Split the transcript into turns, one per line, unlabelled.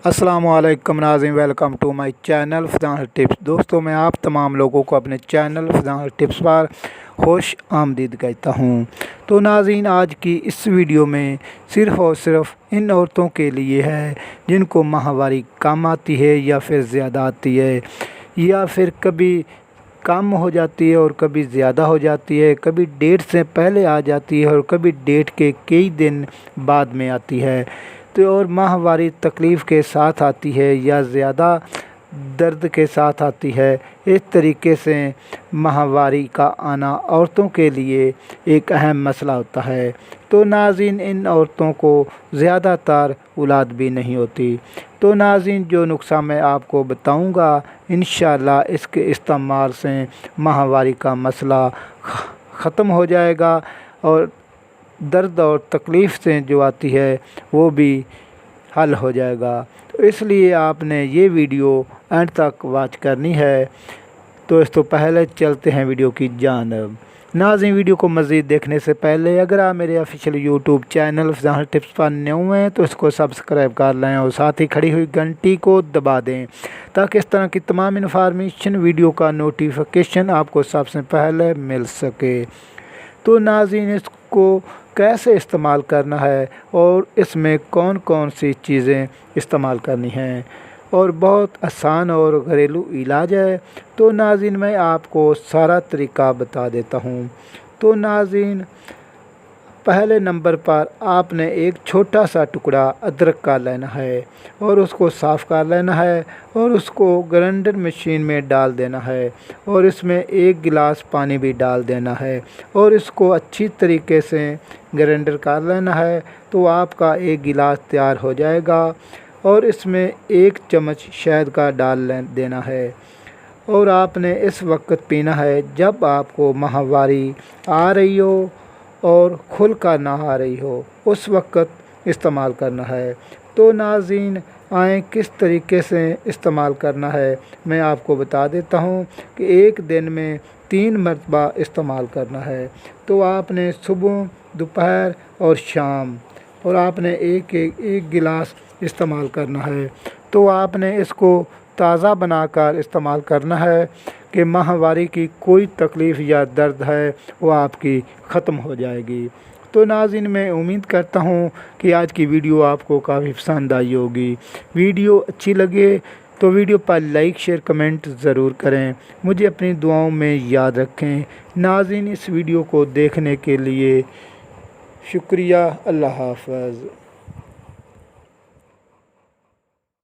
السلام علیکم ناظرین، welcome to my channel Faizan tips. دوستوں، میں آپ تمام لوگوں کو اپنے چینل فضان ٹپس پر خوش آمدید کہتا ہوں۔ تو ناظرین، آج کی اس ویڈیو میں صرف اور صرف ان عورتوں کے لیے ہے جن کو ماہواری کم آتی ہے یا پھر زیادہ آتی ہے، یا پھر کبھی کم ہو جاتی ہے اور کبھی زیادہ ہو جاتی ہے، کبھی ڈیٹ سے پہلے آ جاتی ہے اور کبھی ڈیٹ کے کئی دن بعد میں آتی ہے۔ تو اور ماہواری تکلیف کے ساتھ آتی ہے یا زیادہ درد کے ساتھ آتی ہے۔ اس طریقے سے ماہواری کا آنا عورتوں کے لیے ایک اہم مسئلہ ہوتا ہے۔ تو ناظرین، ان عورتوں کو زیادہ تر اولاد بھی نہیں ہوتی۔ تو ناظرین، جو نسخہ میں آپ کو بتاؤں گا، انشاءاللہ اس کے استعمال سے ماہواری کا مسئلہ ختم ہو جائے گا اور درد اور تکلیف سے جو آتی ہے وہ بھی حل ہو جائے گا۔ تو اس لیے آپ نے یہ ویڈیو اینڈ تک واچ کرنی ہے۔ تو اس تو پہلے چلتے ہیں ویڈیو کی جانب۔ ناظرین، ویڈیو کو مزید دیکھنے سے پہلے اگر آپ میرے official YouTube channel Faizan tips پر نیو ہیں تو اس کو سبسکرائب کر لیں اور ساتھ ہی کھڑی ہوئی گھنٹی کو دبا دیں تاکہ اس طرح کی تمام انفارمیشن ویڈیو کا نوٹیفیکیشن آپ کو سب سے پہلے مل سکے۔ تو ناظرین، اس کو کیسے استعمال کرنا ہے اور اس میں کون کون سی چیزیں استعمال کرنی ہیں، اور بہت آسان اور گھریلو علاج ہے۔ تو ناظرین، میں آپ کو سارا طریقہ بتا دیتا ہوں۔ تو ناظرین، پہلے نمبر پر آپ نے ایک چھوٹا سا ٹکڑا ادرک کا لینا ہے اور اس کو صاف کر لینا ہے اور اس کو گرینڈر مشین میں ڈال دینا ہے اور اس میں 1 گلاس پانی بھی ڈال دینا ہے اور اس کو اچھی طریقے سے گرینڈر کر لینا ہے۔ تو آپ کا 1 گلاس تیار ہو جائے گا اور اس میں 1 چمچ شہد کا ڈال دینا ہے اور آپ نے اس وقت پینا ہے جب آپ کو ماہواری آ رہی ہو اور کھل کر نہ آ رہی ہو، اس وقت استعمال کرنا ہے۔ تو ناظرین، آئیں کس طریقے سے استعمال کرنا ہے میں آپ کو بتا دیتا ہوں کہ 1 دن میں 3 مرتبہ استعمال کرنا ہے۔ تو آپ نے صبح، دوپہر اور شام، اور آپ نے ایک گلاس استعمال کرنا ہے۔ تو آپ نے اس کو تازہ بنا کر استعمال کرنا ہے کہ ماہواری کی کوئی تکلیف یا درد ہے وہ آپ کی ختم ہو جائے گی۔ تو ناظرین، میں امید کرتا ہوں کہ آج کی ویڈیو آپ کو کافی پسند آئی ہوگی۔ ویڈیو اچھی لگے تو ویڈیو پر لائک، شیئر، کمنٹ ضرور کریں۔ مجھے اپنی دعاؤں میں یاد رکھیں۔ ناظرین، اس ویڈیو کو دیکھنے کے لیے شکریہ۔ اللہ حافظ۔